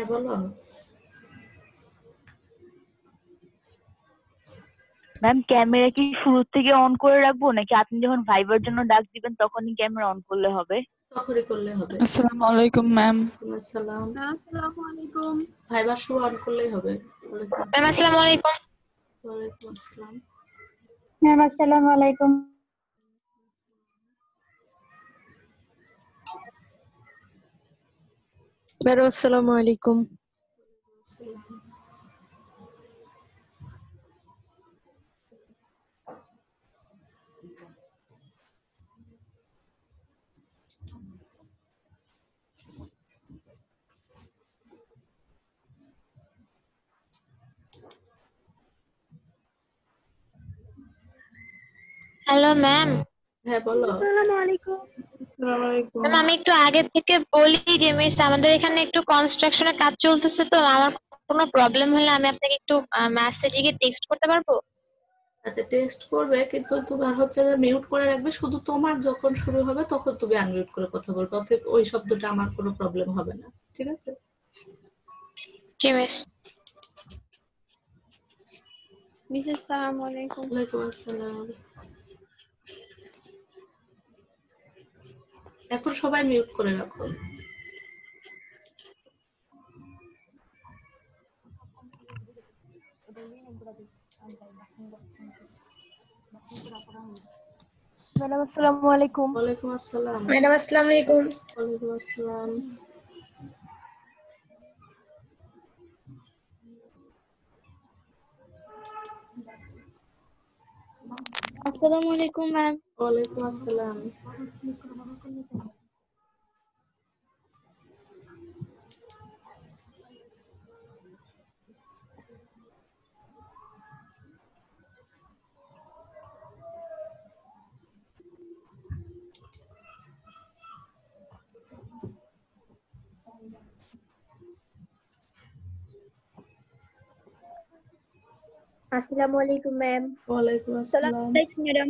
হ্যাঁ বলো। Ma'am camera কি শুরু থেকে অন করে রাখবো নাকি আপনি যখন ভাইবার জন্য ডাক দিবেন তখনই ক্যামেরা অন করলে হবে? তখনই করলে হবে। আসসালামু আলাইকুম ম্যাম। আসসালাম। আসসালামু আলাইকুম। ভাইবার শুরু অন করলেই হবে। ম্যাম আসসালামু আলাইকুম। ওয়ালাইকুম আসসালাম। ম্যাম আসসালামু আলাইকুম। ম্যাডাম আসসালামু আলাইকুম। Hello ma'am. হ্যাঁ বলো। আসসালামু আলাইকুম। ম্যাম আমি একটু আগে থেকে বলি যে মিস আমাদের এখানে একটু কনস্ট্রাকশনের কাজ চলতেছে, তো আমার কোনো প্রবলেম হলে আমি আপনাকে একটু মেসেজে গিয়ে টেক্সট করতে পারবো? আচ্ছা টেস্ট করবে, কিন্তু তোমার হচ্ছে যে মিউট করে রাখবে, শুধু তোমার যখন শুরু হবে তখন তুমি আনমিউট করে কথা বলবে, অতএব ওই শব্দটা আমার কোনো প্রবলেম হবে না, ঠিক আছে? জি মিস। মিস আসসালামু আলাইকুম। ওয়ালাইকুম আসসালাম। এখন সবাই মিউট করে রাখো। ম্যাডাম আসসালামু আলাইকুম। ওয়ালাইকুম আসসালাম। ম্যাডাম আসসালামু আলাইকুম। ওয়ালাইকুম আসসালাম। আসসালামু আলাইকুম ম্যাম। ওয়ালাইকুম আসসালাম। আসসালামু আলাইকুম ম্যাম। ওয়ালাইকুম আসসালামু আসসালাম। আলাইকুম ম্যাডাম।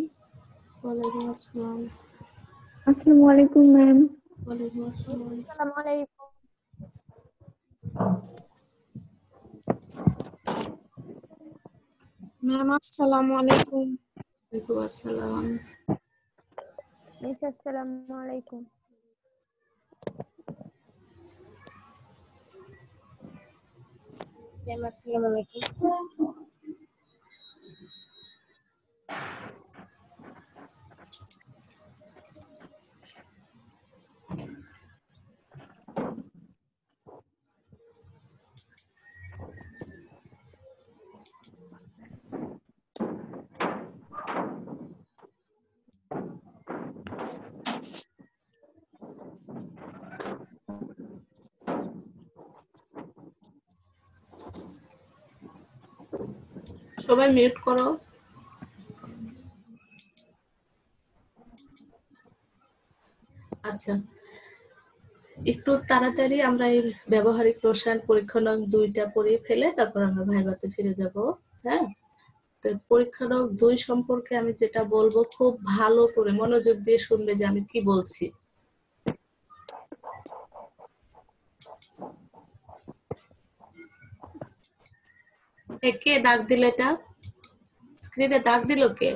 ওয়ালাইকুম আসসালাম। আসসালামু আলাইকুম ম্যাম। ওয়ালাইকুম আসসালাম। আসসালামু আলাইকুম। ম্যাম আসসালামু আলাইকুম। ওয়ালাইকুম আসসালাম। মিস আসসালামু আলাইকুম। ম্যাম আসসালামু আলাইকুম। সবাই মিউট করো। আচ্ছা, একটু তাড়াতাড়ি আমরা এই ব্যবহারিক রসায়ন পরীক্ষা নং 2টা পড়ে ফেলে তারপর আমরা ভাইভাতে ফিরে যাব। হ্যাঁ, তো পরীক্ষা নং 2 সম্পর্কে আমি যেটা বলবো খুব ভালো করে মনোযোগ দিয়ে শুনবে যে আমি কি বলছি। কে দাগ দিল? এটা স্ক্রিনে দাগ দিল কে?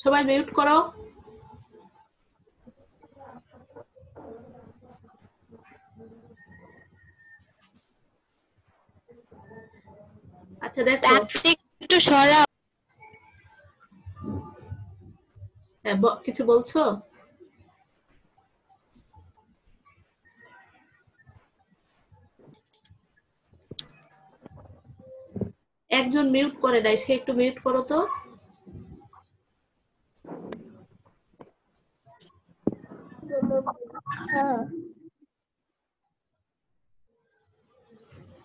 সবাই মিউট করো। আচ্ছা দেখো, আপনি একটু সরাও। কিছু বলছো? একজন মিউট করে নাই, সে একটু মিউট করো তো।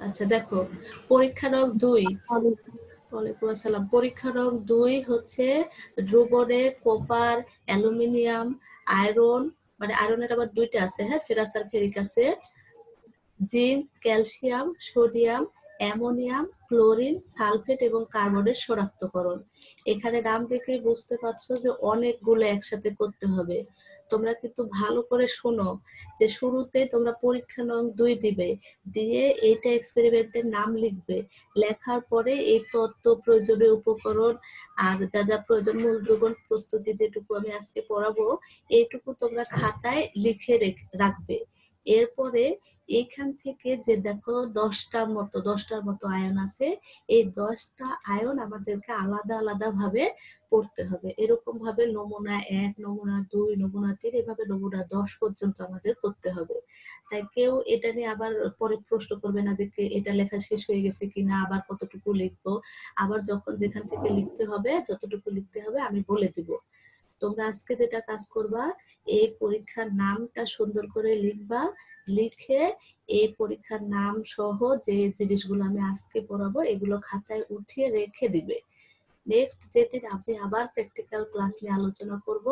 আচ্ছা দেখো, পরীক্ষা নং 2 ওয়ালাইকুম আসসালাম। পরীক্ষা নং 2 হচ্ছে দ্রবণে কপার, অ্যালুমিনিয়াম, আয়রন, মানে আয়রনের আবার দুইটা আছে, হ্যাঁ, ফেরাস আর ফেরিক আছে, zinc, calcium, sodium, ammonium, chlorine, sulphate এবং কার্বনের শনাক্তকরণ। এখানে নাম দেখেই বুঝতে পারছো যে অনেকগুলো একসাথে করতে হবে। তোমরা কিন্তু ভালো করে শোনো যে শুরুতে তোমরা পরীক্ষা নং 2 দিবে, দিয়ে এইটা এক্সপেরিমেন্টের নাম লিখবে, লেখার পরে এই তত্ত্ব, প্রয়োজনীয় উপকরণ আর যা যা প্রয়োজন, মূল দ্রবণ প্রস্তুতি যেটুকু আমি আজকে পড়াবো এইটুকু তোমরা খাতায় লিখে রাখবে। এরপরে এইখান থেকে যে দেখো 10টার মতো আয়ন আছে, এই 10টা আয়ন আমাদেরকে আলাদা আলাদা ভাবে পড়তে হবে। এরকম ভাবে নমুনা 1, নমুনা 2, নমুনা 3, এভাবে নমুনা 10 পর্যন্ত আমাদের করতে হবে। তাই কেউ এটা নিয়ে আবার পরে প্রশ্ন করবে না যে এটা লেখা শেষ হয়ে গেছে কিনা, আবার কতটুকু লিখবো। আবার যখন যেখান থেকে লিখতে হবে, যতটুকু লিখতে হবে আমি বলে দিব। তোমরা আজকে যেটা কাজ করবা, এই পরীক্ষার নামটা সুন্দর করে লিখবা, লিখে এই পরীক্ষার নাম সহ যে জিনিসগুলো আমি আজকে পড়াবো এগুলো খাতায় উঠিয়ে রেখে দিবে। নেক্সট যেদিন আপনি আবার প্র্যাকটিক্যাল ক্লাস নিয়ে আলোচনা করব,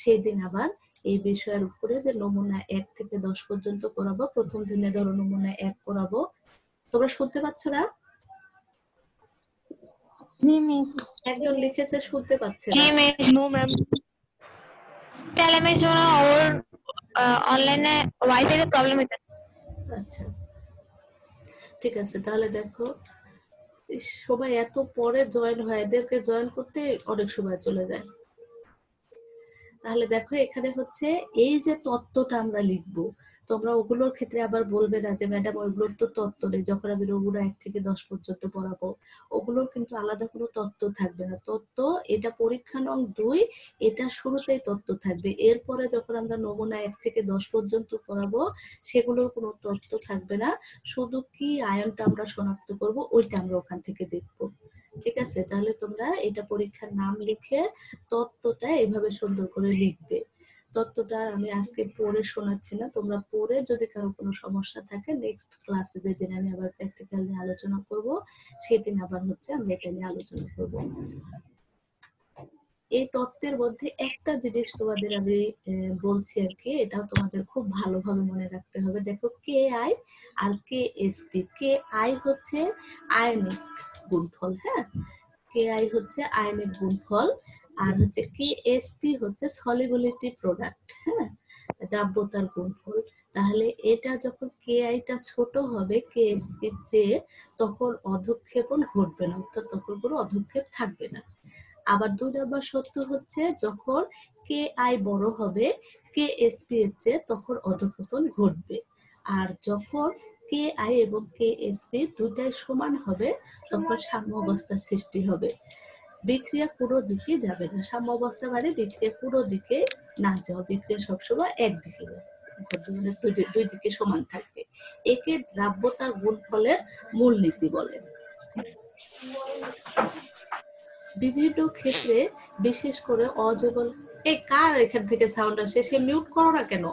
সেই দিন আবার এই বিষয়ের উপরে যে নমুনা 1 থেকে 10 পর্যন্ত পড়াবো। প্রথম দিনে ধরো নমুনা 1 পড়াবো। তোমরা শুনতে পাচ্ছ না? জি মিস। একজন লিখেছে শুনতে পাচ্ছে জি না। মিস। No ma'am. তাহলে মিস ওর অনলাইনে ওয়াইফাই এর প্রবলেম হইতেছে। আচ্ছা, ঠিক আছে, তাহলে দেখো সবাই এত পরে জয়েন হয়, এদেরকে জয়েন করতে অনেক সময় চলে যায়। তাহলে দেখো এখানে হচ্ছে এই যে তত্ত্বটা আমরা লিখবো, তোমরা ওগুলোর ক্ষেত্রে আবার বলবে না যে ম্যাডাম ওইগুলোর তো তত্ত্ব নেই। যখন আমি নমুনা 1 থেকে 10 পর্যন্ত পড়াবো ওগুলোর কিন্তু আলাদা কোনো তত্ত্ব থাকবে না। তত্ত্ব এটা পরীক্ষা নং 2, এটা শুরুতেই তত্ত্ব থাকবে। এরপরে যখন আমরা নমুনা 1 থেকে 10 পর্যন্ত পড়াবো সেগুলোর কোনো তত্ত্ব থাকবে না, শুধু কি আয়নটা আমরা শনাক্ত করব ওইটা আমরা ওখান থেকে দেখবো। ঠিক আছে, তাহলে তোমরা এটা পরীক্ষার নাম লিখে তত্ত্বটা এইভাবে সুন্দর করে লিখবে। তত্ত্বটা আমি আজকে পড়ে শোনাচ্ছি না, তোমরা পড়ে যদি কারো কোনো সমস্যা থাকে নেক্সট ক্লাসে যেদিন আমি আবার প্র্যাকটিক্যাল নিয়ে আলোচনা করব সেদিন আবার হচ্ছে আমরা এটা নিয়ে আলোচনা করব। এই তত্ত্বের মধ্যে একটা জিনিস তোমাদের আমি বলছি আর কি, এটাও তোমাদের খুব ভালোভাবে মনে রাখতে হবে। দেখো কে আই আর কে এসপি। কে আই হচ্ছে আয়নিক গুণফল, হ্যাঁ, কে আই হচ্ছে আয়নিক গুণফল, আর হচ্ছে কে এসপি হচ্ছে সলিবিলিটি প্রোডাক্ট, হ্যাঁ, দ্রাব্যতার গুণফল। তাহলে এটা যখন কে আইটা ছোট হবে কে এসপির চেয়ে, তখন অধঃক্ষেপণ ঘটবে না, অর্থাৎ তখন কোনো অধঃক্ষেপ থাকবে না। আবার 2 নম্বর সত্য হচ্ছে যখন কে আই বড় হবে কে এসপি এর চেয়ে, তখন অধঃক্ষেপণ ঘটবে। আর যখন কে আই এবং কে এসপি দুটাই সমান হবে তখন সাম্য অবস্থার সৃষ্টি হবে। বিক্রিয়া কোনো দিকে যাবে না। সাম্য অবস্থা মানে বিক্রিয়া কোনো দিকে না যাওয়া, বিক্রিয়া সবসময় একদিকে ঘটবে, মানে দুই দিকে সমান থাকবে। একে দ্রাব্যতার গুণফলের মূলনীতি বলে। বিভিন্ন ক্ষেত্রে বিশেষ করে অজৈব, এই কার এখান থেকে সাউন্ড আসে? সে মিউট করো না কেন?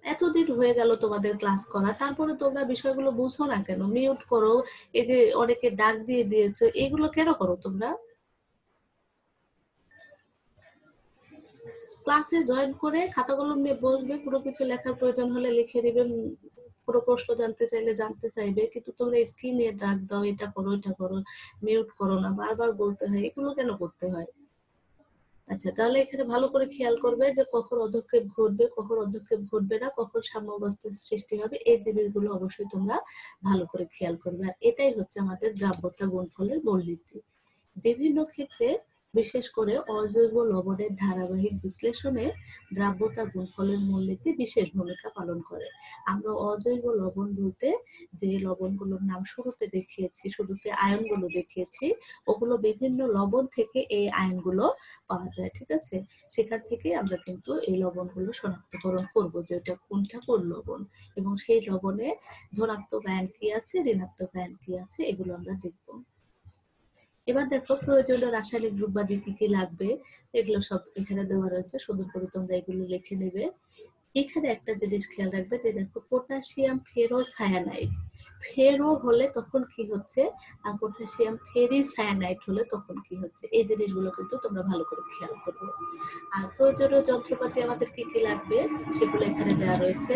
এতদিন হয়ে গেল তোমাদের ক্লাস করা, তারপরে তোমরা বিষয়গুলো বুঝো না কেন? মিউট করো, এই যে অনেকে ডাক দিয়ে দিয়েছো, এগুলো কেন করো তোমরা? ক্লাসে জয়েন করে খাতা কলম নিয়ে বসবে, কোনো কিছু লেখার প্রয়োজন হলে লিখে দিবে, কোনো প্রশ্ন জানতে চাইলে জানতে চাইবে, কিন্তু তোমরা স্ক্রিনে ডাক দাও, এটা করো এটা করো, মিউট করো না, বারবার বলতে হয়, এগুলো কেন করতে হয়? আচ্ছা, তাহলে এখানে ভালো করে খেয়াল করবে যে কখন অধঃক্ষেপ ঘটবে, কখন অধঃক্ষেপ ঘটবে না, কখন সাম্য অবস্থার সৃষ্টি হবে, এই জিনিসগুলো অবশ্যই তোমরা ভালো করে খেয়াল করবে। আর এটাই হচ্ছে আমাদের দ্রাব্যতা গুণফলের মূলনীতি। বিভিন্ন ক্ষেত্রে বিশেষ করে অজৈব লবণের ধারাবাহিক বিশ্লেষণে দ্রাব্যতা গুণফলের মূলনীতি বিশেষ ভূমিকা পালন করে। আমরা অজৈব লবণ বলতে যে লবণগুলোর নাম শুরুতে দেখিয়েছি, শুরুতে আয়নগুলো দেখিয়েছি, ওগুলো বিভিন্ন লবণ থেকে এই আয়নগুলো পাওয়া যায়, ঠিক আছে? সেখান থেকে আমরা কিন্তু এই লবণগুলো শনাক্তকরণ করব যে এটা কোনটা কোন লবণ, এবং সেই লবণে ধনাত্মক আয়ন কি আছে, ঋণাত্মক আয়ন কি আছে, এগুলো আমরা দেখবো। এবার দেখো প্রয়োজনীয় রাসায়নিক দ্রব্যাদি কি কি লাগবে, এগুলো সব এখানে দেওয়া রয়েছে, সুন্দর করে তোমরা এগুলো লিখে নেবে। এখানে একটা জিনিস খেয়াল রাখবে যে দেখো পটাশিয়াম ফেরোসায়ানাইড, ফেরো হলে তখন কি হচ্ছে আর পটাশিয়াম ফেরিসায়ানাইড হলে তখন কি হচ্ছে, এই জিনিসগুলো কিন্তু তোমরা ভালো করে খেয়াল করবে। আর প্রয়োজনীয় যন্ত্রপাতি আমাদের কি কি লাগবে সেগুলো এখানে দেওয়া রয়েছে।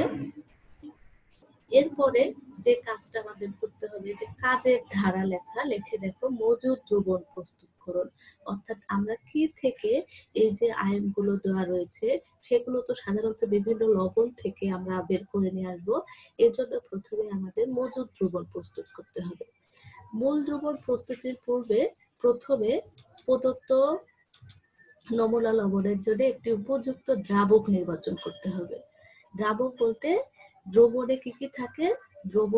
এরপরে যে কাজটা আমাদের করতে হবে যে কাজের ধারা লেখা, লিখে দেখো মজুদ দ্রবণ প্রস্তুতকরণ, অর্থাৎ আমরা কি থেকে এই যে আয়নগুলো দেওয়া রয়েছে সেগুলো তো সাধারণত বিভিন্ন লবণ থেকে আমরা বের করে নিয়ে আসবো, এর জন্য প্রথমে আমাদের মজুদ দ্রবণ প্রস্তুত করতে হবে। মূল দ্রবণ প্রস্তুতির পূর্বে প্রথমে প্রদত্ত নমুনা লবণের জন্য একটি উপযুক্ত দ্রাবক নির্বাচন করতে হবে। দ্রাবক বলতে দ্রবণে কি কি থাকে, দ্রাব্য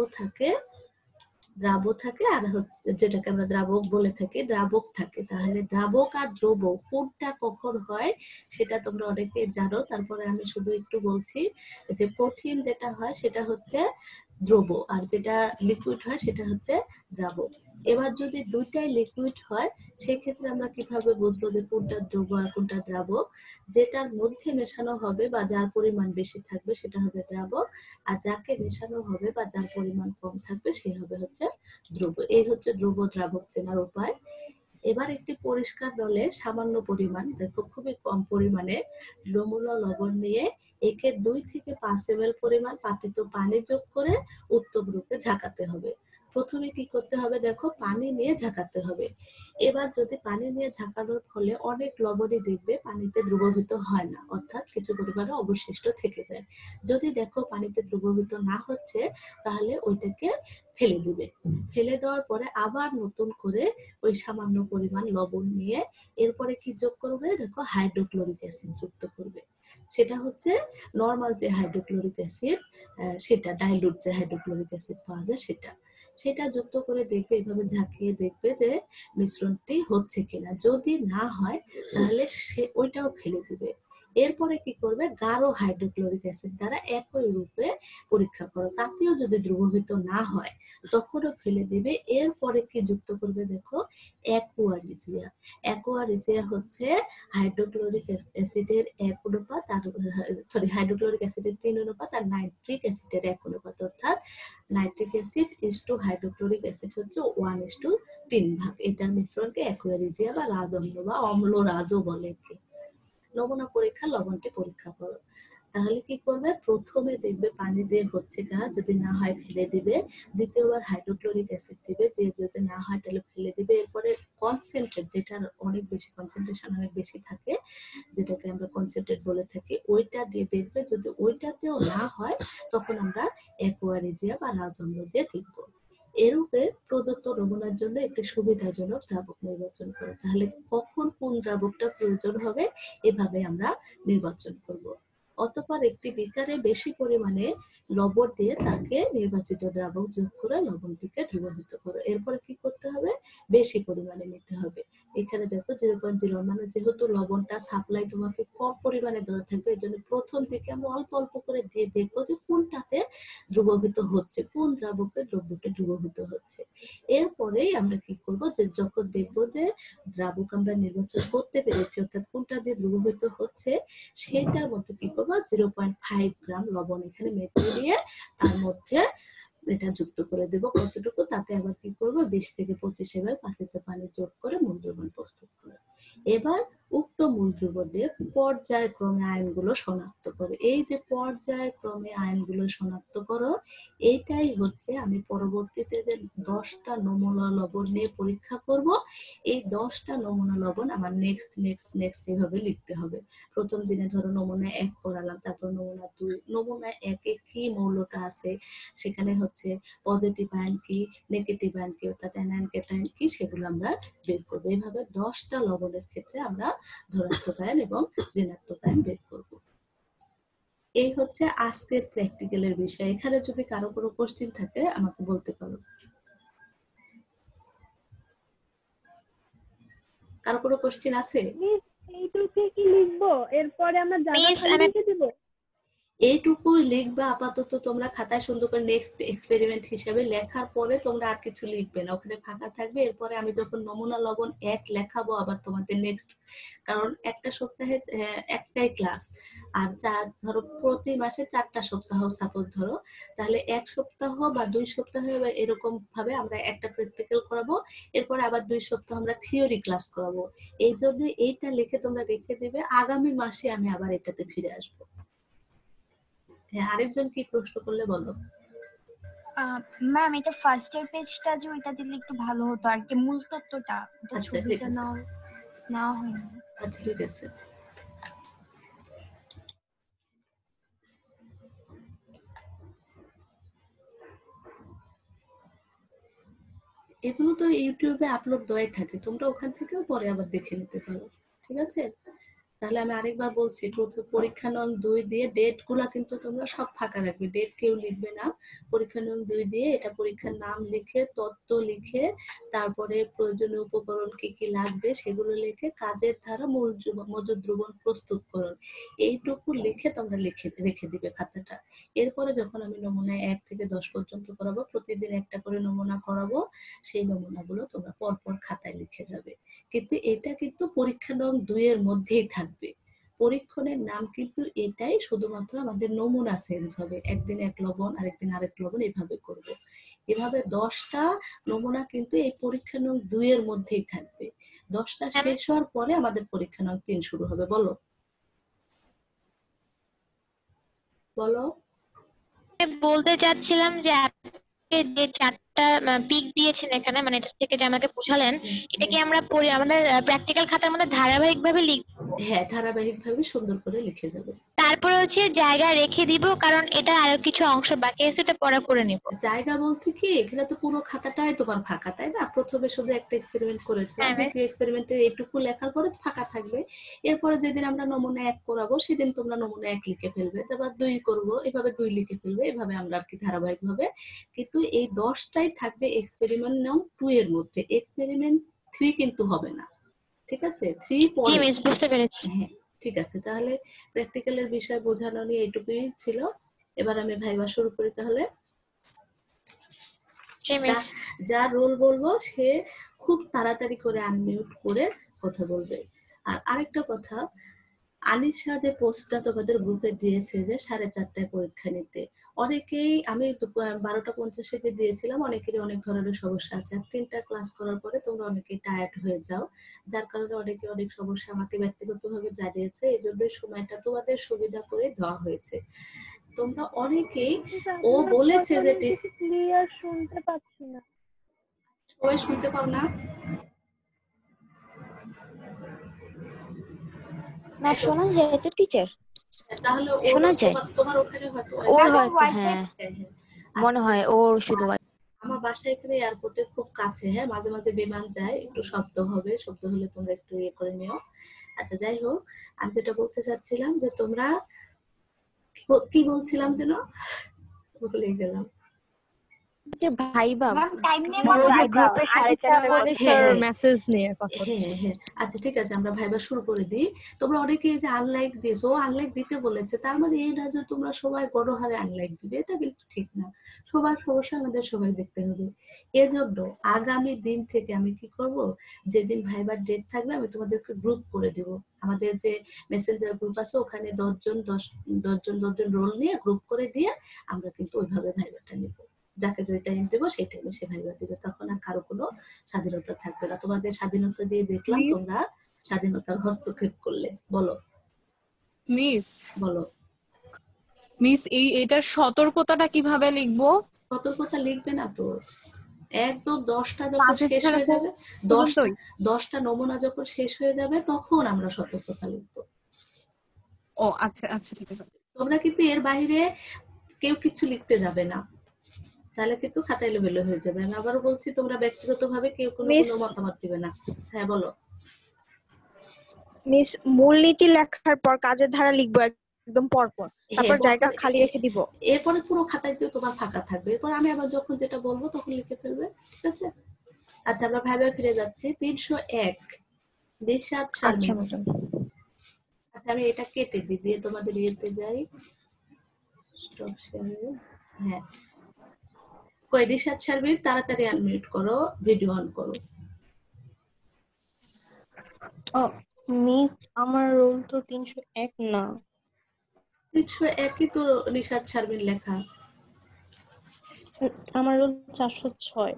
থাকে আর হচ্ছে যেটাকে আমরা দ্রাবক বলে থাকি, দ্রাবক থাকে। তাহলে দ্রাবক আর দ্রব কোনটা কখন হয় সেটা তোমরা অনেকে জানো, তারপরে আমি শুধু একটু বলছি যে কঠিন যেটা হয় সেটা হচ্ছে দ্রব আর যেটা লিকুইড হয় সেটা হচ্ছে দ্রাবক। এবার যদি দুইটাই লিকুইড হয় সেই ক্ষেত্রে আমরা কিভাবে বুঝবো যে কোনটা দ্রব আর কোনটা দ্রাবক? যেটার মধ্যে মেশানো হবে বা যার পরিমাণ বেশি থাকবে সেটা হবে দ্রাবক, আর যাকে মেশানো হবে বা যার পরিমাণ কম থাকবে সে হবে হচ্ছে দ্রব। এই হচ্ছে দ্রব দ্রাবক চেনার উপায়। এবার একটি পরিষ্কার জলে সামান্য পরিমাণ, দেখো খুবই কম পরিমাণে নমুনা লবণ নিয়ে একে 2 থেকে 5 ml পরিমাণ পাতিত পানি যোগ করে উত্তম রূপে ঝাঁকাতে হবে। প্রথমে কি করতে হবে দেখো পানি নিয়ে ঝাঁকাতে হবে। এবার যদি পানি নিয়ে ঝাঁকানোর ফলে অনেক লবণই দেখবে পানিতে দ্রবীভূত হয় না, অর্থাৎ কিছু পরিমাণে অবশিষ্ট থেকে যায়। যদি দেখো পানিতে দ্রবীভূত না হচ্ছে তাহলে ওইটাকে ফেলে দিবে। ফেলে দেওয়ার পরে আবার নতুন করে ওই সামান্য পরিমাণ লবণ নিয়ে এরপরে কি যোগ করবে দেখো হাইড্রোক্লোরিক অ্যাসিড যুক্ত করবে। সেটা হচ্ছে নরমাল যে হাইড্রোক্লোরিক অ্যাসিড, সেটা ডাইলুট যে হাইড্রোক্লোরিক অ্যাসিড পাওয়া যায় সেটা যুক্ত করে দেখবে, এভাবে ঝাঁকিয়ে দেখবে যে মিশ্রণটি হচ্ছে কিনা। যদি না হয় তাহলে সে ওইটাও ফেলে দিবে। এরপরে কি করবে গাঢ় হাইড্রোক্লোরিক অ্যাসিড দ্বারা একই রূপে পরীক্ষা করো, তাতেও যদি দ্রবীভূত না হয় তখনও ফেলে দিবে। এরপরে কি যুক্ত করবে দেখো অ্যাকুয়ারিজিয়া। অ্যাকুয়ারিজিয়া হচ্ছে হাইড্রোক্লোরিক অ্যাসিডের 1 অনুপাত আর হাইড্রোক্লোরিক অ্যাসিডের 3 অনুপাত আর নাইট্রিক অ্যাসিডের 1 অনুপাত, অর্থাৎ নাইট্রিক অ্যাসিড ইসটু হাইড্রোক্লোরিক অ্যাসিড হচ্ছে 1:3 ভাগ। এটার মিশ্রণকে অ্যাকুয়ারিজিয়া বা রাজম্ল বা অম্ল রাজও বলে। নমুনা পরীক্ষা লবণটি পরীক্ষা করো। তাহলে কি করবে প্রথমে দেখবে পানি দিয়ে হচ্ছে কিনা, যদি না হয় ফেলে দিবে। দ্বিতীয়বার হাইড্রোক্লোরিক অ্যাসিড দিবে, যে যদি না হয় তাহলে ফেলে দিবে। এরপরে কনসেন্ট্রেট, যেটার অনেক বেশি কনসেন্ট্রেশন অনেক বেশি থাকে যেটাকে আমরা কনসেন্ট্রেট বলে থাকি, ওইটা দিয়ে দেখবে। যদি ওইটাতেও না হয় তখন আমরা অ্যাকুয়ারিজিয়া বা রাজম্ল দিয়ে দেখবো। এরূপে প্রদত্ত নমুনার জন্য একটি সুবিধাজনক দ্রাবক নির্বাচন করো। তাহলে কখন কোন দ্রাবকটা প্রয়োজন হবে এভাবে আমরা নির্বাচন করব। অতঃপর একটি বিকারে বেশি পরিমাণে লবণ দিয়ে তাকে নির্বাচিত দ্রাবক যোগ করে লবণটিকে দ্রবীভূত করো। এরপরে কি করতে হবে বেশি পরিমাণে নিতে হবে। এখানে দেখো 0.0, মানে যেহেতু লবণটা সাপ্লাই তোমাকে কম পরিমাণে দেওয়া থাকবে এই জন্য প্রথম দিকে আমরা অল্প অল্প করে দিয়ে দেখবো যে কোনটাতে দ্রবীভূত হচ্ছে, কোন দ্রাবকে দ্রব্যটি দ্রবীভূত হচ্ছে। এরপরেই আমরা কি করব যে যখন দেখবো যে দ্রাবক আমরা নির্বাচন করতে পেরেছি অর্থাৎ কোনটা দিয়ে দ্রবীভূত হচ্ছে সেটার মধ্যে কি করবো 0.5 গ্রাম লবণ এখানে মেপে দিয়ে তার মধ্যে এটা যুক্ত করে দেব। কতটুকু তাতে আবার কি করবো 20 থেকে 25 ml পাতিত পানি যোগ করে মূল দ্রবণ প্রস্তুত করব। এবার উক্ত মূল দ্রবণের পর্যায়ক্রমে আয়নগুলো শনাক্ত করো। এই যে পর্যায়ক্রমে আয়নগুলো শনাক্ত করো এইটাই হচ্ছে আমি পরবর্তীতে যে 10টা নমুনা লবণ নিয়ে পরীক্ষা করব, এই 10টা নমুনা লবণ আমার নেক্সট এভাবে লিখতে হবে। প্রথম দিনে ধরো নমুনা 1 করালাম, তারপর নমুনা 2, নমুনা 1-এ কি মৌলটা আছে সেখানে হচ্ছে পজিটিভ আয়ন কি নেগেটিভ আয়ন কি অর্থাৎ অ্যানায়ন ক্যাটায়ন কি সেগুলো আমরা বের করবো। এইভাবে 10টা লবণের ক্ষেত্রে আমরা ধনাত্মক আয়ন এবং ঋণাত্মক আয়ন বের করব। এই হচ্ছে আজকের প্র্যাকটিক্যালের বিষয়। এখানে যদি কারো কোনো কোশ্চেন থাকে আমাকে বলতে পারো। কারো কোনো কোশ্চেন আছে? এইটুকু কি লিখবো এরপরে আমরা জায়গা মিস খালি আমি লিখে দিব? এইটুকু লিখবা আপাতত তোমরা খাতায়, সুন্দর করে নেক্সট এক্সপেরিমেন্ট হিসেবে লেখার পরে তোমরা আর কিছু লিখবে না, ওখানে ফাঁকা থাকবে। এরপরে আমি যখন নমুনা লবণ 1 লেখাবো আবার তোমাদের নেক্সট, কারণ একটা সপ্তাহে একটাই ক্লাস, আর ধরো প্রতি মাসে 4টা সপ্তাহ সাপোজ ধরো, তাহলে 1 সপ্তাহ বা 2 সপ্তাহ এরকম ভাবে আমরা একটা প্র্যাকটিক্যাল করাবো, এরপরে আবার 2 সপ্তাহ আমরা থিওরি ক্লাস করাবো। এই জন্য এইটা লিখে তোমরা রেখে দিবে, আগামী মাসে আমি আবার এটাতে ফিরে আসবো। হ্যাঁ, আরেকজন কি প্রশ্ন করলে বলো। ম্যাম এটা ফার্স্ট এর পেজটা যে ওইটা দিলে একটু ভালো হতো আর কি, মূল তথ্যটা এটা আচ্ছা, ঠিক ছবিটা আছে। নেওয়া হয়নি। আচ্ছা, ঠিক আছে। এগুলো তো ইউটিউবে আপলোড দেওয়াই থাকে, তোমরা ওখান থেকেও পরে আবার দেখে নিতে পারো, ঠিক আছে। তাহলে আমি আরেকবার বলছি, পরীক্ষা নং 2 দিয়ে ডেট গুলা কিন্তু তোমরা সব ফাঁকা রাখবে, ডেট কেউ লিখবে না। পরীক্ষা নং 2 দিয়ে এটা পরীক্ষার নাম লিখে, তথ্য লিখে, তারপরে প্রয়োজনীয় উপকরণ কি কি লাগবে সেগুলো লিখে, কাজের ধারা, মজুদ দ্রবণ প্রস্তুতকরণ, এইটুকু লিখে তোমরা রেখে দিবে খাতাটা। এরপরে যখন আমি নমুনা 1 থেকে 10 পর্যন্ত করাবো, প্রতিদিন একটা করে নমুনা করাবো, সেই নমুনাগুলো তোমরা পরপর খাতায় লিখে যাবে। কিন্তু এটা কিন্তু পরীক্ষা নং 2 এর মধ্যেই থাকবে। পরীক্ষণের নাম কিন্তু এটাই, শুধুমাত্র আমাদের নমুনা চেঞ্জ হবে, একদিন 1 লবণ আরেকদিন আরেক লবণ, এভাবে করব। এভাবে 10টা নমুনা কিন্তু এই পরীক্ষা নং 2 এর মধ্যেই থাকবে। 10টা শেষ হওয়ার পরে আমাদের পরীক্ষা নং 3 শুরু হবে। বলো বলো। বলতে চাচ্ছিলাম যে আপনি যে 4টা পিক দিয়েছেন এখানে, মানে এটা থেকে যে আমাকে বুঝালেন, এটা কি আমরা আমাদের প্র্যাকটিক্যাল খাতার মধ্যে ধারাবাহিক ভাবে লিখব? হ্যাঁ, ধারাবাহিক ভাবে সুন্দর করে লিখে যাবে। তারপরে হচ্ছে জায়গা রেখে দিব, কারণ এটা আরো কিছু অংশ বাকি আছে, এটা পরে করে নিব। জায়গা বলতে কি, এখানে তো পুরো খাতাটাই তোমার ফাঁকা, তাই না? প্রথমে শুধু একটা এক্সপেরিমেন্ট করেছো, হ্যাঁ, দ্বিতীয় এক্সপেরিমেন্টের এইটুকু লেখার পরে ফাঁকা থাকবে। এরপরে যেদিন আমরা নমুনা 1 করাবো সেদিন তোমরা নমুনা 1 লিখে ফেলবে, তারপর 2 করব, এভাবে 2 লিখে ফেলবে, এভাবে আমরা আর কি ধারাবাহিক ভাবে। কিন্তু এই 10টাই থাকবে এক্সপেরিমেন্ট নং 2 এর মধ্যে, এক্সপেরিমেন্ট 3 কিন্তু হবে না, ঠিক আছে? 3 জি পরে। মিস, বুঝতে পেরেছি। হ্যাঁ, ঠিক আছে। তাহলে প্র্যাকটিক্যালের বিষয় বোঝানো নিয়ে এইটুকুই ছিল। এবার আমি ভাইবা শুরু করি তাহলে। জি মিস। যা রোল বলবো সে খুব তাড়াতাড়ি করে আনমিউট করে কথা বলবে। আর আরেকটা কথা, আনিশা যে পোস্টটা তোমাদের গ্রুপে দিয়েছে যে 4:30টায় পরীক্ষা নিতে, অনেকেই, আমি 12:50 যে দিয়েছিলাম, অনেকেরই অনেক ধরনের সমস্যা আছে। আর 3টা ক্লাস করার পরে তোমরা অনেকেই টায়ার্ড হয়ে যাও, যার কারণে অনেকে অনেক সমস্যা আমাকে ব্যক্তিগতভাবে জানিয়েছে, এই জন্যই সময়টা তোমাদের সুবিধা করে দেওয়া হয়েছে। তোমরা অনেকেই, ও বলেছে যে ক্লিয়ার শুনতে পাচ্ছি না। সবাই শুনতে পাও না? না শোনা যায় তো টিচার, তাহলে শোনা যায়। তোমার ওখানে হয়তো ওর দাদা, হয়তো Wi-Fi হ্যাঁ হ্যাঁ, হ্যাঁ। মনে আচ্ছা, হয় ওর শুধু আমার বাসা এখানে এয়ারপোর্টের খুব কাছে, হ্যাঁ, মাঝে মাঝে বিমান যায়, একটু শব্দ হবে, শব্দ হলে তোমরা একটু ইয়ে করে নিও। আচ্ছা, যাই হোক, আমি যেটা বলতে চাচ্ছিলাম যে তোমরা কি বলছিলাম যেন ভুলে গেলাম। যে ভাইবা ম্যাম টাইম নিয়ে বড় কথা যে বলবো। গ্রুপে 4:30 মানে হ্যাঁ, স্যার হ্যাঁ। মেসেজ নিয়ে কথা হচ্ছে। হ্যাঁ, হ্যাঁ। আচ্ছা, ঠিক আছে, আমরা ভাইবা শুরু করে দিই। তোমরা অনেকে যে আনলাইক দিয়েছো, আনলাইক দিতে বলেছে, তার মানে এই না যে তোমরা সবাই বড় হারে আনলাইক দিবে, এটা কিন্তু ঠিক না। সবার সমস্যা আমাদের সবাই দেখতে হবে। এজন্য আগামী দিন থেকে আমি কি করব, যেদিন ভাইবার ডেট থাকবে আমি তোমাদেরকে গ্রুপ করে দিব। আমাদের যে মেসেঞ্জার গ্রুপ আছে, ওখানে 10জন রোল নিয়ে গ্রুপ করে দিয়ে আমরা কিন্তু ওইভাবে ভাইবাটা নিব। যাকে যে টাইম দেবো সেই টাইমে সে ভাইবা দিবে, তখন আর কারো কোনো স্বাধীনতা থাকবে না। তোমাদের স্বাধীনতা দিয়ে দেখলাম তোমরা স্বাধীনতার হস্তক্ষেপ করলে। বলো মিস বলো। মিস এটার সতর্কতাটা কিভাবে লিখবো? সতর্কতা লিখবে না তো, একদম 10টা যখন শেষ হয়ে যাবে, 10টা নমুনা যখন শেষ হয়ে যাবে তখন আমরা সতর্কতা লিখবো। ও আচ্ছা আচ্ছা, ঠিক আছে। তোমরা কিন্তু এর বাইরে কেউ কিছু লিখতে যাবে না, তাহলে কিন্তু খাতা এলোমেলো হয়ে যাবে। আমি আবারও বলছি, তোমরা ব্যক্তিগতভাবে কেউ কোনো মতামত দিবে না। হ্যাঁ বলো। মিস মূলনীতি লেখার পর কাজের ধারা লিখবো একদম পরপর, তারপর হ্যাঁ, জায়গা খালি রেখে দিব। এরপরে পুরো খাতায় দিয়ে তোমার ফাঁকা থাকবে, এরপর আমি আবার যখন যেটা বলবো তখন লিখে ফেলবে, ঠিক আছে? আচ্ছা, আমরা ভাইবা ফিরে যাচ্ছি। 301 নিশাত আচ্ছা শারমিন। ম্যাডাম। আচ্ছা, আমি এটা কেটে দিই, দিয়ে তোমাদের ইয়েতে যাই। Stop sharing. হ্যাঁ, কই রিশাদ শারমিন তাড়াতাড়ি আনমিউট করো, ভিডিও অন করো। মিস আমার রোল তো 301 না। 301ই তো রিশাদ শারমিন লেখা। আমার রোল 406।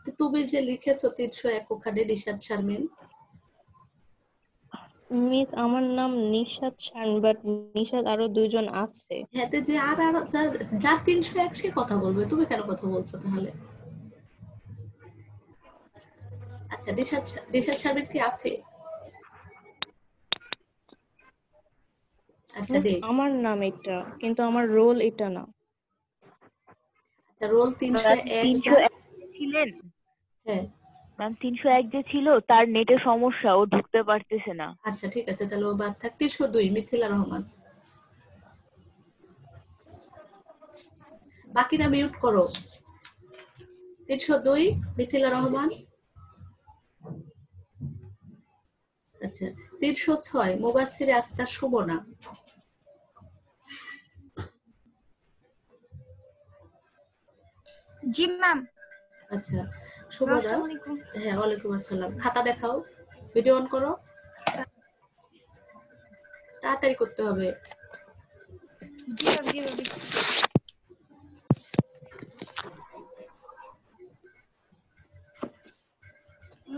তো তুমি যে লিখেছো 301 ওখানে রিশাদ শারমিন। মিস আমার নাম নিশাত শান, বাট নিশাত আরো দুইজন আছে। হ্যাঁ, তো যে আর যার 301 সে কথা বলবে, তুমি কেন কথা বলছো তাহলে? আচ্ছা, রিশাদ শারমিন কি আছে? আচ্ছা মিস দেখ, আমার নাম এটা, কিন্তু আমার রোল এটা না। রোল 301 যা। 301 ছিলেন হ্যাঁ, ম্যাম, 301 যে ছিল তার নেটের সমস্যা, ও ঢুকতে পারতেছে না। আচ্ছা ঠিক আছে, তাহলে ও বাদ থাক। 302 মিথিলা রহমান। বাকিরা মিউট করো। 302 মিথিলা রহমান। আচ্ছা, 306 মুবাসসির আক্তার সুমনা। জি ম্যাম। আচ্ছা সুমনা। আসসালামু আলাইকুম। হ্যাঁ, ওয়ালাইকুম আসসালাম। খাতা দেখাও, ভিডিও অন করো, তাড়াতাড়ি করতে হবে। জি ম্যাম, জি ম্যাম।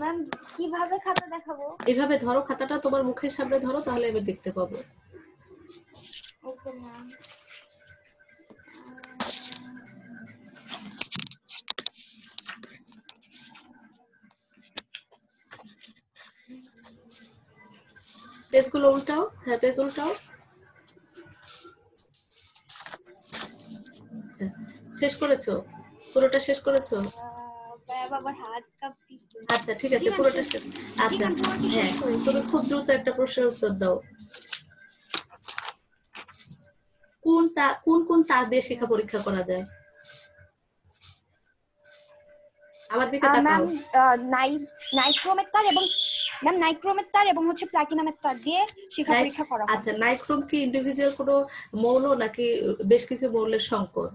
ম্যাম কিভাবে খাতা দেখাবো? এভাবে ধরো খাতাটা, তোমার মুখের সামনে ধরো, তাহলে আমি দেখতে পাবো। Okay ma'am. পেজগুলো উল্টাও। হ্যাঁ, পেজ উল্টাও। আচ্ছা, শেষ করেছো? পুরোটা শেষ করেছো? বাবার হাত কাঁপতেছে। আচ্ছা ঠিক আছে, জি ম্যাম, পুরোটা শেষ। শেষ। জি আচ্ছা ম্যাম, পুরোটা হ্যাঁ, শেষ করেছি। তুমি খুব দ্রুত একটা প্রশ্নের উত্তর দাও। কোন কোন তার দিয়ে শিক্ষা পরীক্ষা করা যায়? আমার দিকে ম্যাম তাকাও। নাইক্রোমের তার এবং ম্যাম নাইক্রোমের তার এবং হচ্ছে প্লাটিনামের তার দিয়ে শিক্ষা পরীক্ষা করা হয়। আচ্ছা, নাইক্রোম কি ইন্ডিভিজুয়াল কোনো মৌল নাকি বেশ কিছু মৌলের সংকর?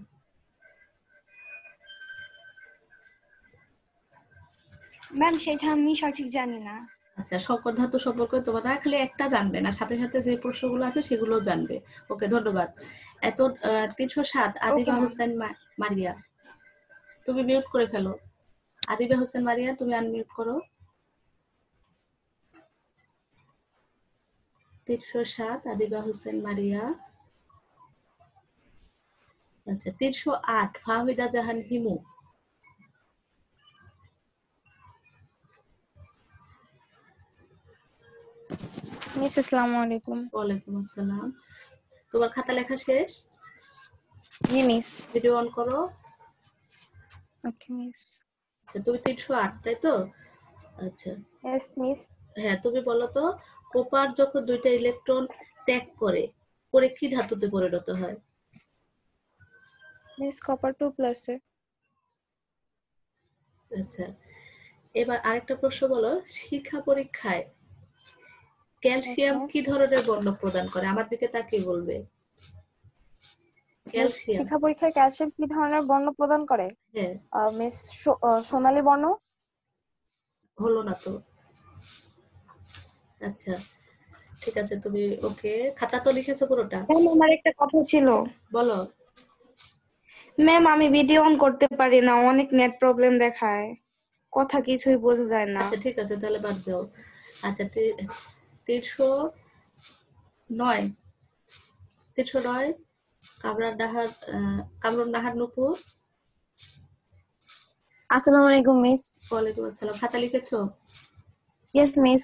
ম্যাম সেটা আমি সঠিক জানি না। আচ্ছা, সংকর ধাতু সম্পর্কে তোমার না খালি একটা জানবে না, সাথে সাথে যে প্রশ্নগুলো আছে সেগুলো জানবে। ওকে, ধন্যবাদ। এত 307 আদিবা ma'am. হোসেন মারিয়া, তুমি মিউট করে ফেলো। আদিবা হোসেন মারিয়া, তুমি আনমিউট করো। 307 আদিবা হোসেন মারিয়া। আচ্ছা, 308 ফাহমিদা জাহান হিমু। মিস আসসালামু আলাইকুম। ওয়ালাইকুম আসসালাম। তোমার খাতা লেখা শেষ? জি মিস। ভিডিও অন করো। ওকে মিস। আচ্ছা, তুমি 308 তাই তো? আচ্ছা ইয়েস মিস। হ্যাঁ, তুমি বলো তো, কোপার যখন দুইটা ইলেকট্রন ত্যাগ করে কি ধাতুতে পরিণত হয়? মিস কপার 2+এ। আচ্ছা, এবার আরেকটা প্রশ্ন বলো, শিক্ষা পরীক্ষায় ক্যালসিয়াম Yes, কি miss. ধরনের বর্ণ প্রদান করে? আমার দিকে তাকিয়ে বলবে। ক্যালসিয়াম। শিক্ষা পরীক্ষায় ক্যালসিয়াম কি ধরনের বর্ণ প্রদান করে? হ্যাঁ, মিস সোনালী বর্ণ। হলো না তো। আচ্ছা ঠিক আছে, তুমি ওকে, খাতা তো লিখেছো পুরোটা? ম্যাম আমার একটা কথা ছিল। বলো। ম্যাম আমি ভিডিও অন করতে পারি না, অনেক নেট প্রবলেম দেখায়, কথা কিছুই বোঝা যায় না। আচ্ছা ঠিক আছে, তাহলে বাদ দাও। আচ্ছা, 309 কামরুন নাহার নুপুর। আসসালামু আলাইকুম মিস। ওয়ালাইকুম আসসালাম। খাতা লিখেছো? Yes miss.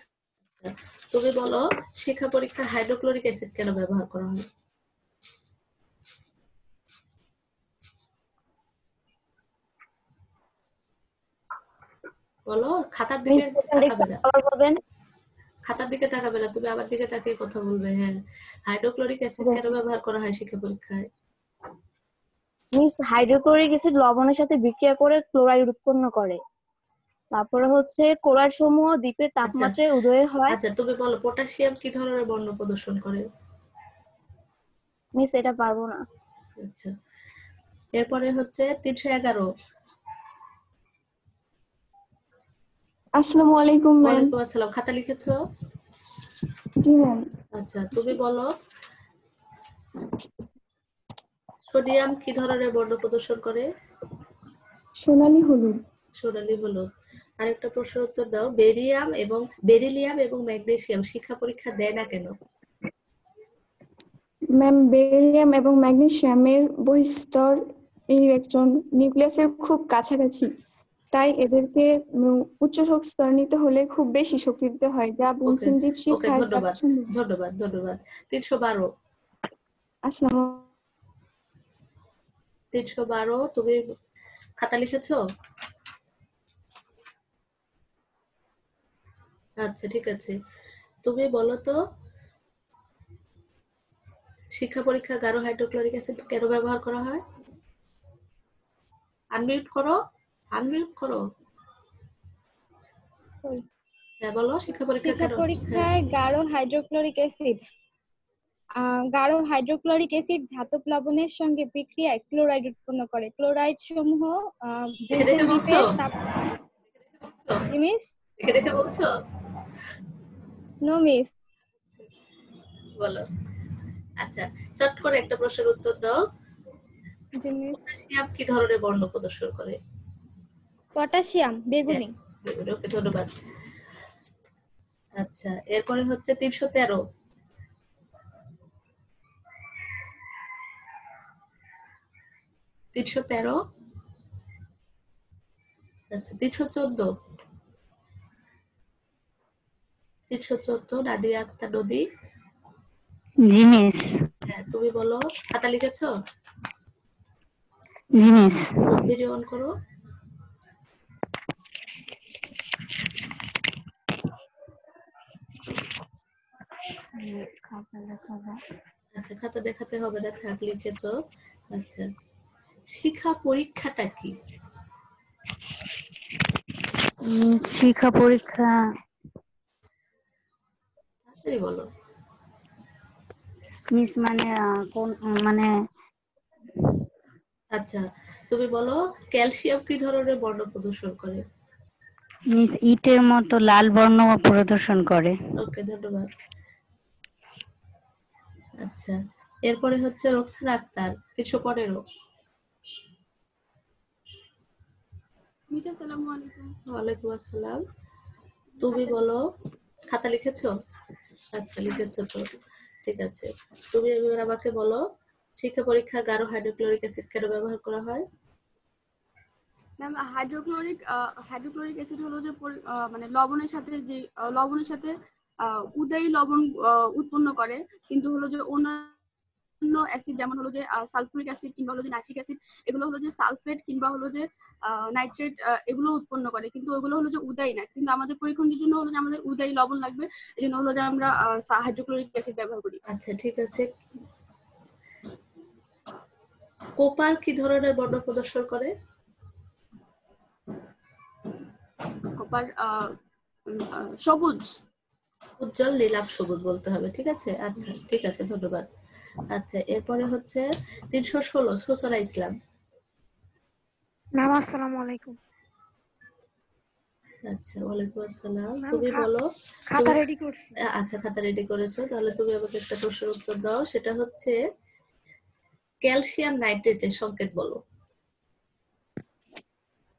তুমি বলো, শিক্ষা পরীক্ষায় হাইড্রোক্লোরিক অ্যাসিড কেন ব্যবহার করা হয়? বলো, খাতার দিকে তাকাবে না। খাতার দিকে তাকাবে না, তুমি আমার দিকে তাকিয়ে কথা বলবে। হ্যাঁ, হাইড্রোক্লোরিক অ্যাসিড কেন ব্যবহার করা হয় শিক্ষা পরীক্ষায়? মিস হাইড্রোক্লোরিক অ্যাসিড লবণের সাথে বিক্রিয়া করে ক্লোরাইড উৎপন্ন করে। তারপরে হচ্ছে ক্লোরাইড সমূহ দ্বীপের তাপমাত্রায় উদয় হয়। আচ্ছা, তুমি বলো, পটাশিয়াম কি ধরনের বর্ণ প্রদর্শন করে? মিস এটা পারবো না। আচ্ছা, এরপরে হচ্ছে 311। আসসালামু আলাইকুম ম্যাম। ওয়ালাইকুম আসসালাম। খাতা লিখেছো? জি ম্যাম। আচ্ছা, তুমি বলো সোডিয়াম কি ধরনের বর্ণ প্রদর্শন করে? সোনালী হলুদ। সোনালী হলুদ। আরেকটা প্রশ্নের উত্তর দাও। বেরিলিয়াম এবং ম্যাগনেসিয়াম শিক্ষা পরীক্ষা দেয় না কেন? ম্যাম বেরিলিয়াম এবং ম্যাগনেসিয়ামের বহিঃস্তর ইলেকট্রন নিউক্লিয়াসের খুব কাছাকাছি, তাই এদেরকে উচ্চ শক্তি স্তর নিতে হলে খুব বেশি শক্তি দিতে হয়, যা ওকে, বুনসেন ডিপ ওকে, শিক্ষায় ধন্যবাদ, ধন্যবাদ, ধন্যবাদ। 312। আসসালামু 312, তুমি খাতা লিখেছো? আচ্ছা, ঠিক আছে। তুমি বলো তো শিক্ষা পরীক্ষা গাঢ় হাইড্রোক্লোরিক অ্যাসিড কেন ব্যবহার করা হয়? আনমিউট করো, আনমিউট করো। হ্যাঁ, বলো শিক্ষা পরীক্ষা শিক্ষা কেন? হ্যাঁ, পরীক্ষায় গাঢ় হাইড্রোক্লোরিক অ্যাসিড ধাতব লবণের সঙ্গে বিক্রিয়ায় ক্লোরাইড উৎপন্ন করে। ক্লোরাইড সমূহ দেখে বুনসেন দেখে বলছো? দ্বীপের তাপ জি মিস দেখে দেখে বলছো? নো মিস বলো। আচ্ছা, চট করে একটা প্রশ্নের উত্তর দাও। জি মিস পটাশিয়াম কি ধরনের বর্ণ প্রদর্শন করে? পটাশিয়াম বেগুনি। ওকে, ধন্যবাদ। আচ্ছা, এরপরে হচ্ছে 313। 313। আচ্ছা, 314। 314 নাদিয়া আক্তার নদী। জি মিস। হ্যাঁ, তুমি বলো। খাতা লিখেছো? জি মিস। ভিডিও অন করো। আচ্ছা, খাতা দেখাতে হবে না, থাক, লিখেছো। আচ্ছা, শিক্ষা পরীক্ষাটা কি? শিক্ষা পরীক্ষা তাড়াতাড়ি বলো। মিস মানে কোন মানে আচ্ছা, তুমি বলো ক্যালসিয়াম কি ধরনের বর্ণ প্রদর্শন করে? মিস ইটের মতো লাল বর্ণ প্রদর্শন করে। ওকে, ধন্যবাদ। আচ্ছা, এরপরে হচ্ছে রোকসানা আক্তার। 315। মিস আসসালামু আলাইকুম। ওয়ালাইকুম আসসালাম। তুমি বলো। খাতা লিখেছো? আচ্ছা, লিখেছো তো, ঠিক আছে। তুমি এবার আমাকে বলো শিক্ষা পরীক্ষা গাঢ় হাইড্রোক্লোরিক অ্যাসিড কেন ব্যবহার করা হয়? ম্যাম হাইড্রোক্লোরিক অ্যাসিড হলো যে মানে লবণের সাথে উদাই লবণ উৎপন্ন করে, কিন্তু হলো যে অন্যান্য অ্যাসিড যেমন হলো যে সালফুরিক অ্যাসিড কিংবা হলো যে নাইট্রিক অ্যাসিড, এগুলো হলো যে সালফেট কিংবা হলো যে নাইট্রেট, এগুলো উৎপন্ন করে, কিন্তু ওগুলো হলো যে উদাই না। কিন্তু আমাদের পরীক্ষণের জন্য হলো যে আমাদের উদাই লবণ লাগবে, এই জন্য হলো যে আমরা হাইড্রোক্লোরিক অ্যাসিড ব্যবহার করি। আচ্ছা, ঠিক আছে। কোপার কি ধরনের বর্ণ প্রদর্শন করে? কপার সবুজ। উজ্জ্বল নীলাভ সবুজ বলতে হবে, ঠিক আছে। আচ্ছা, ঠিক আছে, ধন্যবাদ। আচ্ছা, এরপরে হচ্ছে 316 সুসনা ইসলাম। ম্যাম আসসালামু আলাইকুম। আচ্ছা, ওয়ালাইকুম আসসালাম। তুমি বলো। খাতা রেডি করছি। আচ্ছা, খাতা রেডি করেছো, তাহলে তুমি আমাকে একটা প্রশ্নের উত্তর দাও। সেটা হচ্ছে ক্যালসিয়াম নাইট্রেটের সংকেত বলো।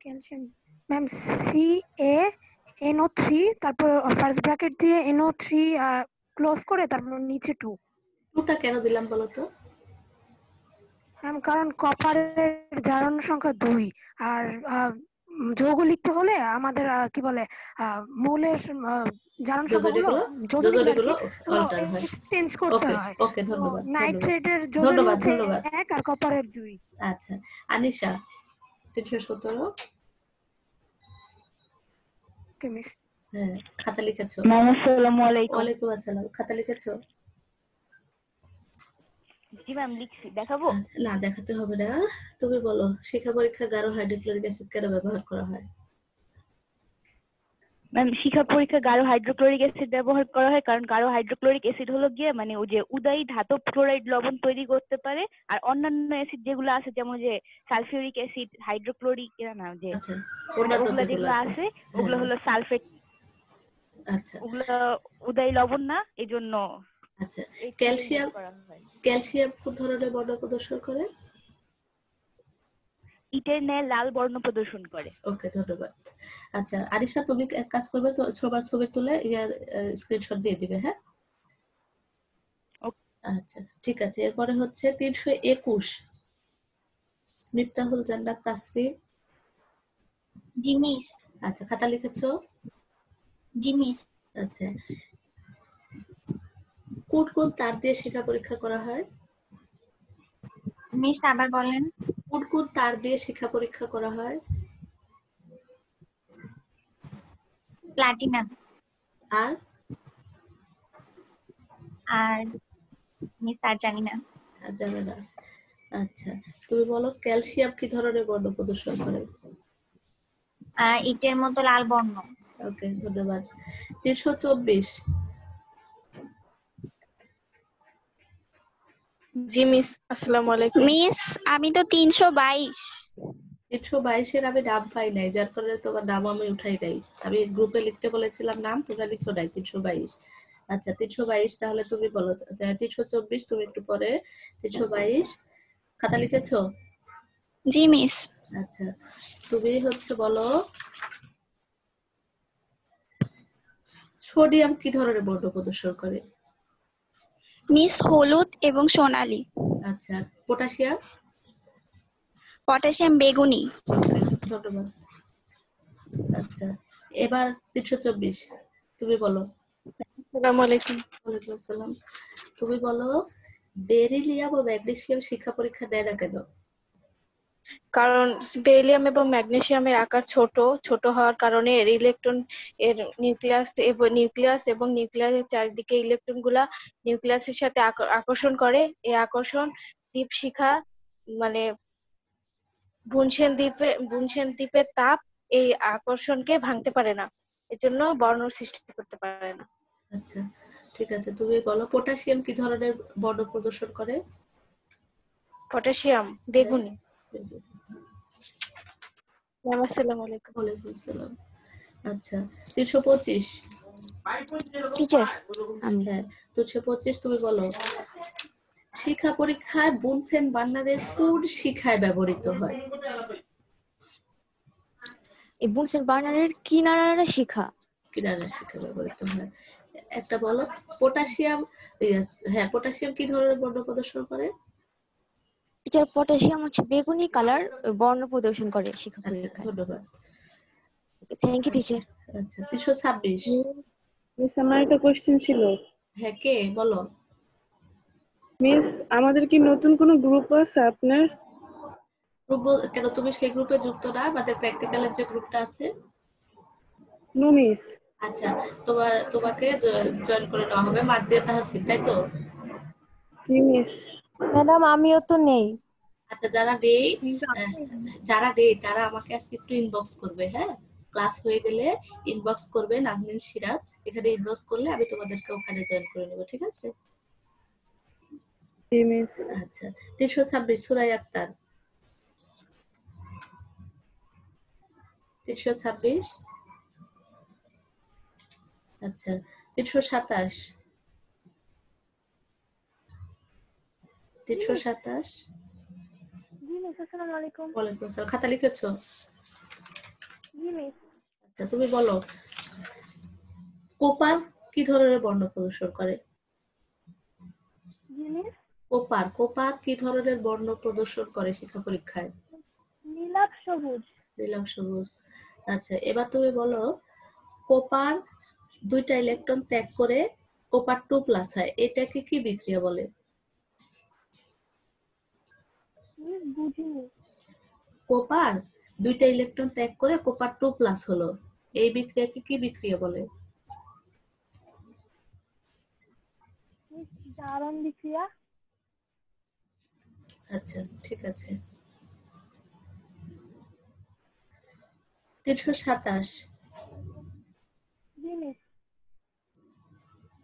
ক্যালসিয়াম ম্যাম CaNO3, তারপর ফার্স্ট ব্র্যাকেট দিয়ে NO3 ক্লোজ করে তারপর নিচে 2। 2টা কেন দিলাম বলো তো? ম্যাম কারণ কপারের জারণ সংখ্যা 2, আর যৌগ লিখতে হলে আমাদের কি বলে মৌলের জারণ সংখ্যাগুলো যোজনীগুলো অল্টার হয়। এক্সচেঞ্জ করতে হয়। ওকে, ধন্যবাদ। নাইট্রেটের যোজনী হচ্ছে 1 আর কপারের 2। আচ্ছা, আনিশা 317। ওকে মিস। হ্যাঁ, খাতা লিখেছো? আসসালামু আলাইকুম। ওয়ালাইকুম আসসালাম। খাতা লিখেছো? জি ম্যাম লিখছি, দেখাবো? না, দেখাতে হবে না। তুমি বলো শিক্ষা পরীক্ষা গাঢ় হাইড্রোক্লোরিক অ্যাসিড কেন ব্যবহার করা হয়? ম্যাম শিখা পরীক্ষা গাঢ় হাইড্রোক্লোরিক অ্যাসিড ব্যবহার করা হয়, কারণ গাঢ় হাইড্রোক্লোরিক অ্যাসিড হলো গিয়ে মানে ওই যে উদাই ধাতব ক্লোরাইড লবণ তৈরি করতে পারে। আর অন্যান্য অ্যাসিড যেগুলো আছে যেমন যে সালফিউরিক অ্যাসিড, হাইড্রোক্লোরিক না যে আচ্ছা, মানে অন্যান্য ওগুলা যেগুলো যেগুলো আছে, আছে হ্যাঁ ওগুলো হলো সালফেট, আচ্ছা ওগুলা উদাই লবণ না, এই জন্য আচ্ছা। এই two use ক্যালসিয়াম, করা হয়। ক্যালসিয়াম কোন ধরনের বর্ণ প্রদর্শন করে? ইটের ন্যায় লাল বর্ণ প্রদর্শন করে। ওকে, ধন্যবাদ। আচ্ছা আরিশা, তুমি এক কাজ করবে, তো সবার ছবি তুলে স্ক্রিনশট দিয়ে দিবে, হ্যাঁ? আচ্ছা ঠিক আছে। এরপরে হচ্ছে 321, মিফতাহুল জান্নাত তাসরিন। জি মিস। আচ্ছা, খাতা লিখেছো? জি মিস। আচ্ছা, কোন কোন তার দিয়ে শিখা পরীক্ষা করা হয়? মিস আবার বলেন। কোন কোন তার দিয়ে শিখা পরীক্ষা করা হয়? প্লাটিনাম। আর আর মিস আর জানি না। আর জানো না? আচ্ছা, তুমি বলো ক্যালসিয়াম কি ধরনের বর্ণ প্রদর্শন করে? ইটের মতো লাল বর্ণ। ওকে, ধন্যবাদ। 324, জি মিস, আসসালামু আলাইকুম। মিস আমি তো 322। 322-এর আমি নাম পাই নাই, যার কারণে তোমার নাম আমি উঠাই নাই। আমি গ্রুপে লিখতে বলেছিলাম নাম, তোমরা লিখো নাই 322। আচ্ছা 322, তাহলে তুমি বলো 324, তুমি একটু পরে 322 খাতা লিখেছো? জি মিস। আচ্ছা, তুমি হচ্ছে বলো সোডিয়াম কি ধরনের বর্ণ প্রদর্শন করে? মিস হলুদ এবং সোনালী। আচ্ছা, পটাশিয়াম? পটাশিয়াম বেগুনি। ওকে, ধন্যবাদ। আচ্ছা, এবার 324, তুমি বলো। আসসালামু আলাইকুম। ওয়ালাইকুম আসসালাম। তুমি বলো বেরিলিয়াম ও ম্যাগনেসিয়াম শিক্ষা পরীক্ষা দেয় না কেন? কারণ বেরিলিয়াম এবং ম্যাগনেসিয়ামের আকার ছোট হওয়ার কারণে এর ইলেকট্রন এর নিউক্লিয়াস এবং নিউক্লিয়াসের চারিদিকে ইলেকট্রন গুলা নিউক্লিয়াসের সাথে আকর্ষণ করে। এই আকর্ষণ দীপশিখা মানে বুনসেন দ্বীপের তাপ এই আকর্ষণকে ভাঙতে পারে না, এজন্য বর্ণ সৃষ্টি করতে পারে না। আচ্ছা ঠিক আছে, তুমি বলো পটাশিয়াম কি ধরনের বর্ণ প্রদর্শন করে? পটাশিয়াম বেগুনি। ম্যাম আসসালামু আলাইকুম। ওয়ালাইকুম আসসালাম। আচ্ছা 325, টিচার হ্যাঁ 325, তুমি বলো শিক্ষা পরীক্ষায় বুনসেন বার্নারের কোন শিখায় ব্যবহৃত হয়? এই বুনসেন বার্নারের কিনারা শিখা। কিনারা শিখা ব্যবহৃত হয়। একটা বলো পটাশিয়াম, হ্যাঁ পটাশিয়াম কি ধরনের বর্ণ প্রদর্শন করে? টিচার পটাশিয়াম হচ্ছে বেগুনি কালার বর্ণ প্রদর্শন করে শিখা আচ্ছা, পরীক্ষায়। ধন্যবাদ। Thank you teacher. আচ্ছা 326, মিস আমার একটা কোশ্চেন ছিল। হ্যাঁ কে বলো? মিস আমাদের কি নতুন কোনো গ্রুপ আছে আপনার? গ্রুপ কেন, তুমি সেই গ্রুপে যুক্ত না? আমাদের প্র্যাকটিক্যালের যে গ্রুপটা আছে। No miss. আচ্ছা, তোমাকে জয়েন করে নেওয়া হবে মার্জিয়া তাহসিন, তাই তো? জি মিস। ম্যাডাম আমিও তো নেই। আচ্ছা, যারা নেই তারা আমাকে আজকে একটু ইনবক্স করবে, হ্যাঁ? ক্লাস হয়ে গেলে ইনবক্স করবে নাজনীন সিরাজ, এখানে ইনবক্স করলে আমি তোমাদেরকে ওখানে জয়েন করে নেবো, ঠিক আছে? জি মিস। আচ্ছা 326, সুরাই আক্তার। 326, আচ্ছা 327, 327, জি মিস আসসালামু আলাইকুম। ওয়ালাইকুম আসসালাম। খাতা লিখেছো? জি মিস। আচ্ছা, তুমি বলো কোপার কি ধরনের বর্ণ প্রদর্শন করে? জি মিস। কোপার কি ধরনের বর্ণ প্রদর্শন করে শিক্ষা পরীক্ষায়? নীলাভ সবুজ। নীলাভ সবুজ। আচ্ছা, এবার তুমি বলো কোপার 2টা ইলেকট্রন ত্যাগ করে কোপার 2+ হয়, এটাকে কি বিক্রিয়া বলে? মিস বুঝিনি। কোপার 2টা ইলেকট্রন ত্যাগ করে কোপার 2+ হলো, এই বিক্রিয়াকে কি বিক্রিয়া বলে? মিস জারণ বিক্রিয়া। আচ্ছা ঠিক আছে। 327,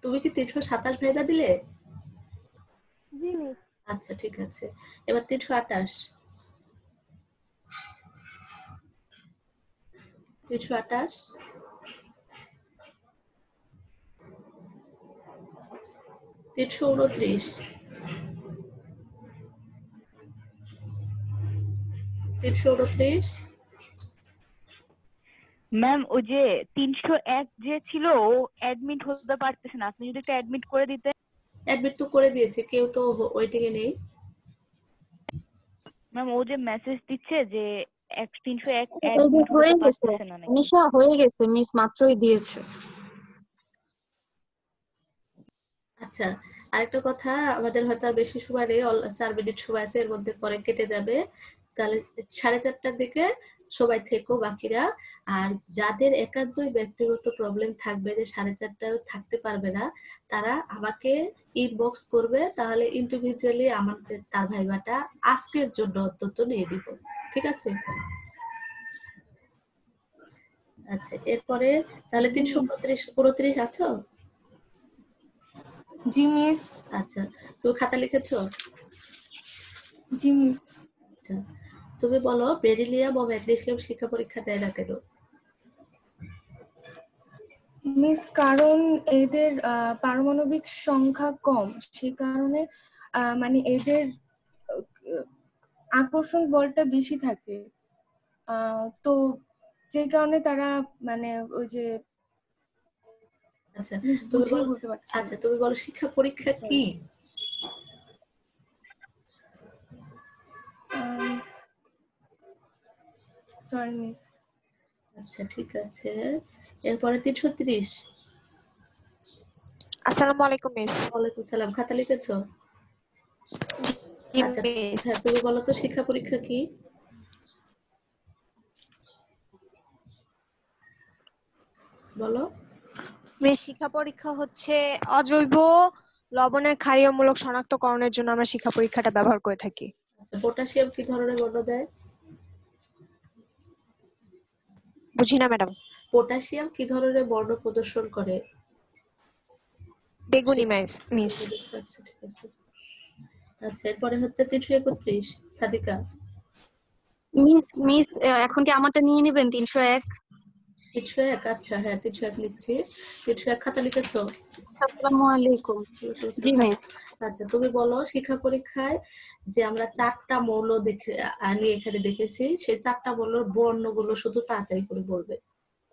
তুমি কি 327 ভাইবা দিলে? জি মিস। আচ্ছা ঠিক আছে, এবার 328 328 329 329 ম্যাম ওই যে 301 যে ছিল ও অ্যাডমিট হতে পারতেছে না, আপনি যদি একটু অ্যাডমিট করে দিতেন। অ্যাডমিট তো করে দিয়েছি, কেউ তো ওয়েটিং এ নেই। ম্যাম ও যে মেসেজ দিচ্ছে যে 301 এই যে অ্যাডমিট হয়ে হতে গেছে, পারতেছে না নাকি। নিশা হয়ে গেছে, মিস মাত্রই দিয়েছে। আচ্ছা, আরেকটা কথা, আমাদের হয়তো আর বেশি সময় নেই, 4 মিনিট সময় আছে, এর মধ্যে পরে কেটে যাবে। তাহলে 4:30টার দিকে সবাই থেকো বাকিরা। আর যাদের একান্তই ব্যক্তিগত প্রবলেম থাকবে যে 4:30টায় থাকতে পারবে না, তারা আমাকে ইনবক্স করবে, তাহলে ইন্ডিভিজুয়ালি আমাদের তার ভাইবাটা আজকের জন্য অন্তত নিয়ে দিব, ঠিক আছে? আচ্ছা, এরপরে তাহলে 329 আছো? জি মিস। আচ্ছা, তুমি খাতা লিখেছো? জি মিস। আচ্ছা, তুমি বলো বেরিলিয়াম ও ম্যাগনেসিয়াম শিক্ষা পরীক্ষা দেয় না কেন? মিস কারণ এদের পারমাণবিক সংখ্যা কম, সে কারণে মানে এদের আকর্ষণ বলটা বেশি থাকে, তো যে কারণে তারা মানে ওই যে আচ্ছা, মিস তুমি বুঝিয়ে বলো। বলতে পারছি না। আচ্ছা, তুমি বলো শিক্ষা পরীক্ষা কি? Sorry miss. আচ্ছা ঠিক আছে, এরপরে 330। আসসালামু আলাইকুম মিস। ওয়ালাইকুম সালাম, খাতা লিখেছো? জি আচ্ছা মিস। হ্যাঁ, তুমি বলো তো শিক্ষা পরীক্ষা কি? বলো। মিস শিক্ষা পরীক্ষা হচ্ছে অজৈব লবণের ক্ষারীয়মূলক শনাক্তকরণের জন্য আমরা শিক্ষা পরীক্ষাটা ব্যবহার করে থাকি। আচ্ছা, পটাশিয়াম কি ধরনের বর্ণ দেয়? বুঝি না ম্যাডাম। পটাশিয়াম কি ধরনের বর্ণ প্রদর্শন করে? বেগুনি মিস। আচ্ছা ঠিক আছে। আচ্ছা, এরপরে হচ্ছে 331 সাদিকা। মিস এখন কি আমারটা নিয়ে নেবেন 301? 301, আচ্ছা হ্যাঁ 301 নিচ্ছি। 301 খাতা লিখেছো? আসসালামু আলাইকুম। জি মিস। আচ্ছা, তুমি বলো শিক্ষা পরীক্ষায় যে আমরা 4টা মৌল দেখে আমি এখানে দেখেছি, সেই 4টা মৌলের বর্ণগুলো শুধু তাড়াতাড়ি করে বলবে,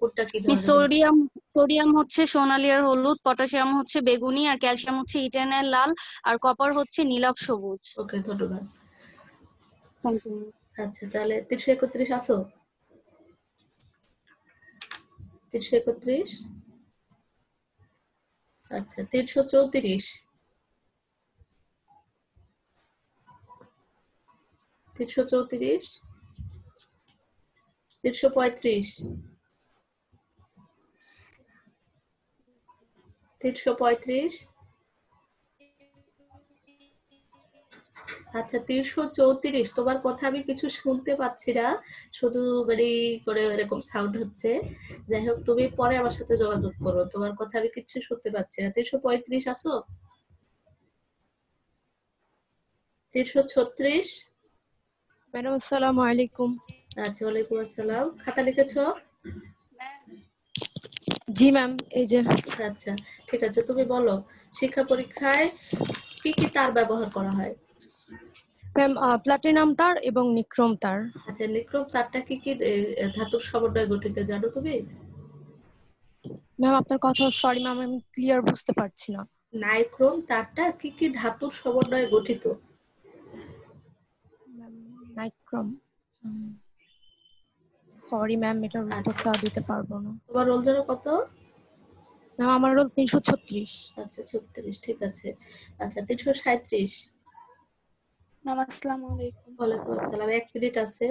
কোনটা কি মিস ধরনের? সোডিয়াম হচ্ছে সোনালী আর হলুদ, পটাশিয়াম হচ্ছে বেগুনি, আর ক্যালসিয়াম হচ্ছে ইটার্নাল লাল, আর কপার হচ্ছে নীলাভ সবুজ। ওকে, ধন্যবাদ। Thank you. আচ্ছা, তাহলে 331 আসো? 331। আচ্ছা, 334 335 335। আচ্ছা, 334, তোমার কথা আমি কিছু শুনতে পাচ্ছি না, শুধু মানে করে এরকম সাউন্ড হচ্ছে। যাই হোক, তুমি পরে আমার সাথে যোগাযোগ করো, তোমার কথা আমি কিছু শুনতে পাচ্ছি না। 335 আসো? 336। ম্যাডাম আসসালামু আলাইকুম। আচ্ছা, ওয়ালাইকুম আসসালাম, খাতা লিখেছো? জি ম্যাম, এই যে। আচ্ছা ঠিক আছে, তুমি বলো শিক্ষা পরীক্ষায় কি কি তার ব্যবহার করা হয়? ম্যাম প্লাটিনাম তার এবং নিক্রোম তার। আচ্ছা, নিক্রোম তারটা কি কি ধাতুর সমন্বয়ে গঠিত জানো তুমি? ম্যাম আপনার কথা সরি ম্যাম আমি ক্লিয়ার বুঝতে পারছি না। নাইক্রোম তারটা কি কি ধাতুর সমন্বয়ে গঠিত? নাইক্রোম, সরি ম্যাম এটার উত্তরটা দিতে পারবো না। তোমার রোল যেন কত? ম্যাম আমার রোল 336। আচ্ছা 36, ঠিক আছে। আচ্ছা 337। ম্যাম আসসালামু আলাইকুম। ওয়ালাইকুম আসসালাম, 1 মিনিট আছে,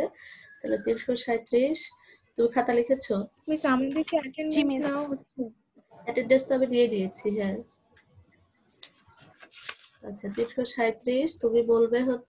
তাহলে 337। তুমি খাতা লিখেছো? মিস আমাদের কি অ্যাটেন্ডেন্স নাও হচ্ছে? অ্যাটেন্ডেন্স তো আমি দিয়ে দিয়েছি, হ্যাঁ। আচ্ছা 337, তুমি বলবে হচ্ছে